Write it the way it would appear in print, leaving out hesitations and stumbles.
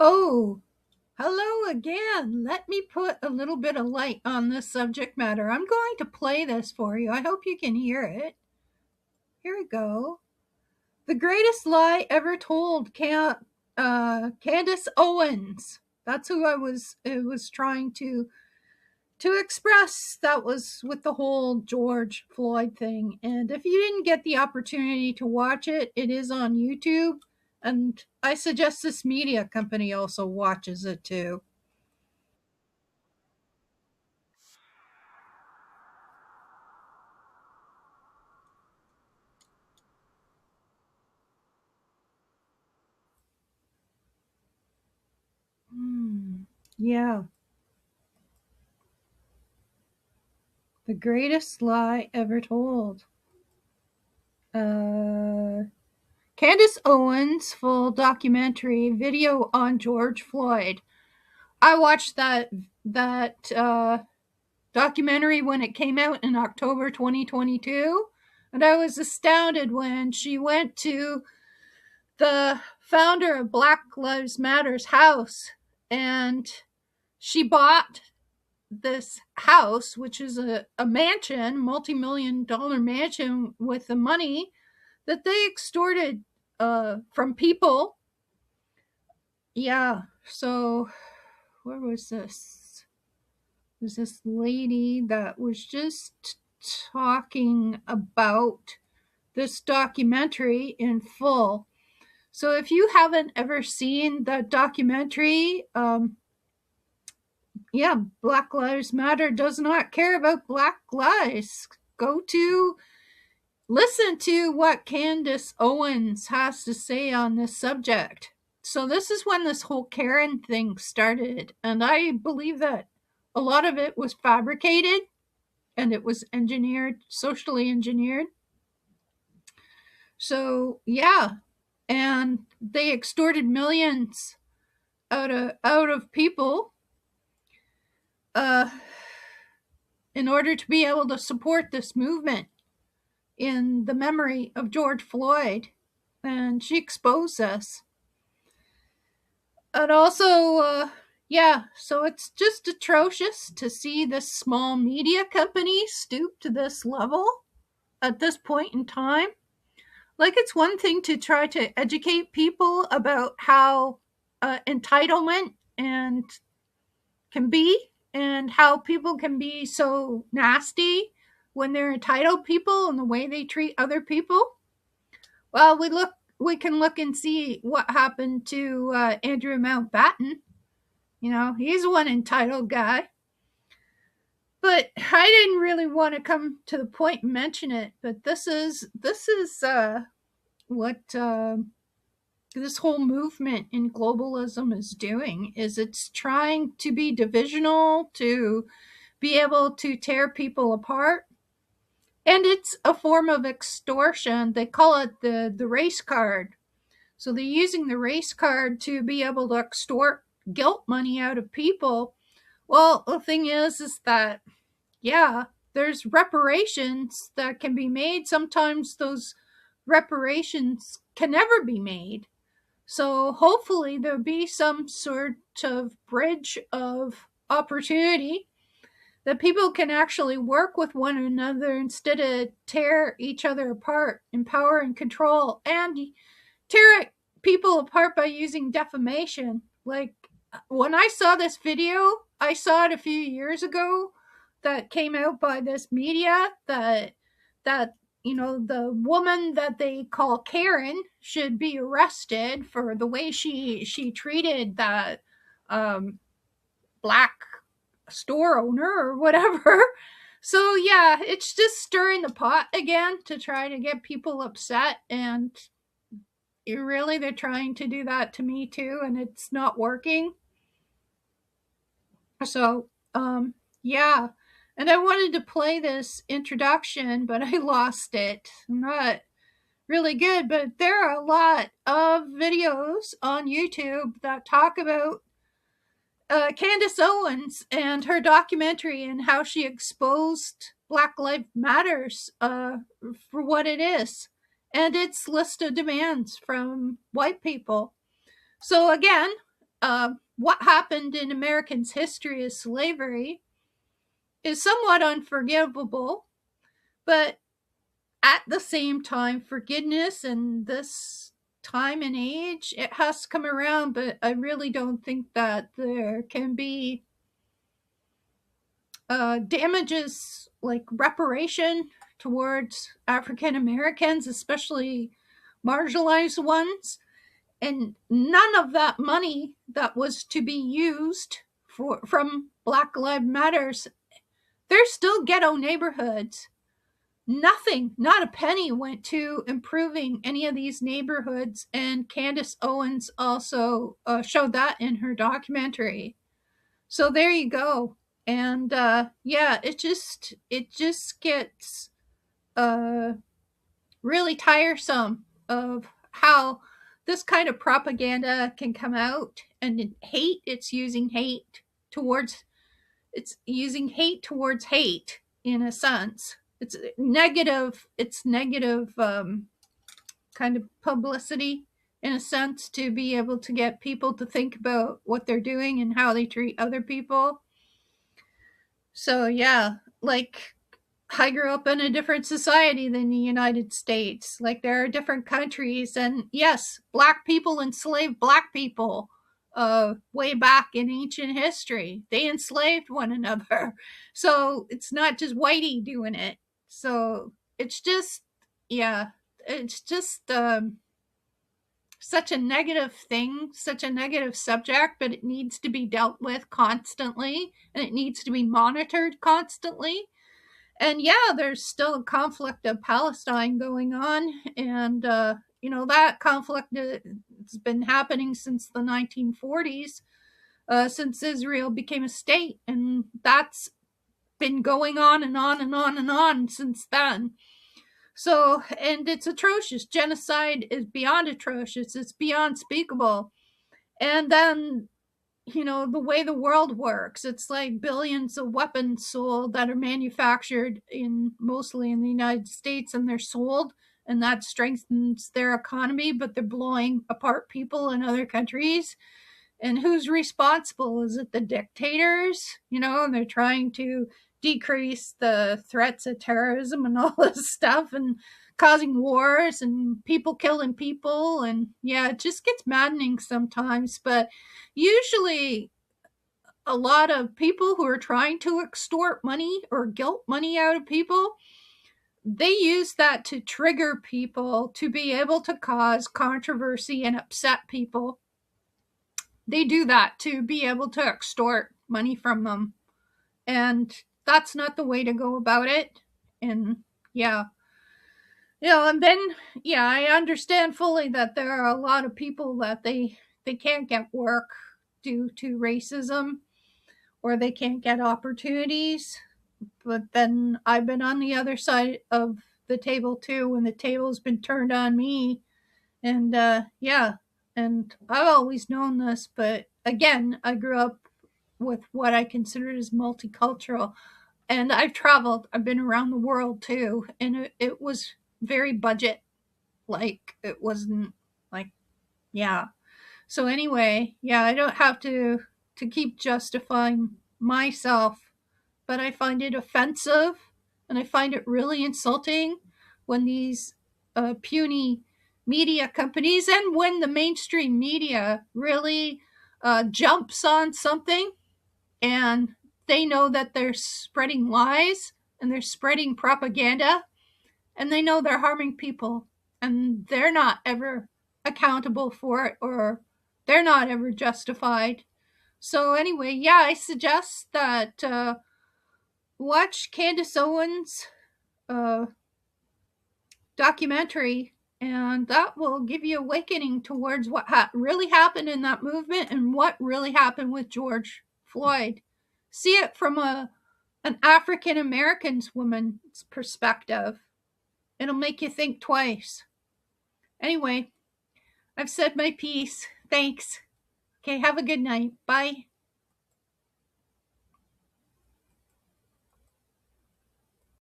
Oh, hello again. Let me put a little bit of light on this subject matter. I'm going to play this for you. I hope you can hear it. Here we go. The greatest lie ever told. Candace Owens. That's who I was trying to express. That was with the whole George Floyd thing. And if you didn't get the opportunity to watch it, it is on YouTube. And I suggest this media company also watches it too. Yeah, the greatest lie ever told. Uh, Candace Owens full documentary video on George Floyd. I watched that documentary when it came out in October 2022, and I was astounded when she went to the founder of Black Lives Matter's house, and she bought this house, which is a mansion, multi-million dollar mansion, with the money that they extorted from people. Yeah. So where was this? It was this lady that was just talking about this documentary in full. So if you haven't ever seen the documentary, yeah, Black Lives Matter does not care about black lives. Go to listen to what Candace Owens has to say on this subject. So this is when this whole Karen thing started, and I believe that a lot of it was fabricated and it was engineered, socially engineered. So yeah, and they extorted millions out of people uh, in order to be able to support this movement in the memory of George Floyd. And she exposed us. And also, yeah, so it's just atrocious to see this small media company stoop to this level at this point in time. Like, it's one thing to try to educate people about how entitlement and can be, and how people can be so nasty when they're entitled people and the way they treat other people. Well, we can look and see what happened to Andrew Mountbatten. You know, he's one entitled guy. But I didn't really want to come to the point and mention it. But this is what this whole movement in globalism is doing. Is it's trying to be divisional, to be able to tear people apart, and it's a form of extortion. They call it the race card. So they're using the race card to be able to extort guilt money out of people. Well, the thing is that, yeah, there's reparations that can be made. Sometimes those reparations can never be made. So hopefully there'll be some sort of bridge of opportunity that people can actually work with one another instead of tear each other apart in power and control, and tear people apart by using defamation. Like, when I saw this video, I saw it a few years ago, that came out by this media, that the woman that they call Karen should be arrested for the way she treated that black store owner or whatever. So yeah, it's just stirring the pot again to try to get people upset, and really they're trying to do that to me too, and it's not working. So yeah, and I wanted to play this introduction, but I lost it. I'm not really good, but there are a lot of videos on YouTube that talk about Candace Owens and her documentary and how she exposed Black Lives Matters for what it is, and its list of demands from white people. So again, what happened in Americans' history as slavery is somewhat unforgivable, but at the same time, forgiveness in this time and age, it has to come around. But I really don't think that there can be damages like reparation towards African Americans, especially marginalized ones. And none of that money that was to be used from Black Lives Matters, they're still ghetto neighborhoods. Nothing, not a penny, went to improving any of these neighborhoods. And Candace Owens also showed that in her documentary. So there you go. And yeah, it just gets really tiresome of how this kind of propaganda can come out. And hate, it's using hate towards hate, in a sense. It's negative kind of publicity, in a sense, to be able to get people to think about what they're doing and how they treat other people. So yeah, like, I grew up in a different society than the United States. Like, there are different countries, and yes, black people enslaved black people way back in ancient history. They enslaved one another. So it's not just whitey doing it. So it's just, yeah, it's just such a negative thing, such a negative subject, but it needs to be dealt with constantly, and it needs to be monitored constantly. And yeah, there's still a conflict of Palestine going on, and that conflict has been happening since the 1940s, since Israel became a state, and that's been going on and on and on and on since then. So, and it's atrocious. Genocide is beyond atrocious. It's beyond speakable. And then, the way the world works, it's like billions of weapons sold that are manufactured mostly in the United States, and they're sold, and that strengthens their economy, but they're blowing apart people in other countries. And who's responsible? Is it the dictators? And they're trying to decrease the threats of terrorism and all this stuff, and causing wars and people killing people. And yeah, it just gets maddening sometimes. But usually, a lot of people who are trying to extort money or guilt money out of people, they use that to trigger people to be able to cause controversy and upset people. They do that to be able to extort money from them. And that's not the way to go about it. And yeah. And then, yeah, I understand fully that there are a lot of people that they can't get work due to racism, or they can't get opportunities. But then I've been on the other side of the table too, when the table's been turned on me. And yeah, and I've always known this, but again, I grew up with what I considered as multicultural. And I've traveled, I've been around the world too, and it was very budget. Like, it wasn't like, yeah. So anyway, yeah, I don't have to keep justifying myself, but I find it offensive, and I find it really insulting when these puny media companies, and when the mainstream media really jumps on something, and they know that they're spreading lies and they're spreading propaganda, and they know they're harming people, and they're not ever accountable for it, or they're not ever justified. So anyway, yeah, I suggest that watch Candace Owens documentary, and that will give you awakening towards what really happened in that movement, and what really happened with George Floyd. See it from an African American woman's perspective. It'll make you think twice. Anyway, I've said my piece. Thanks. Okay, have a good night. Bye.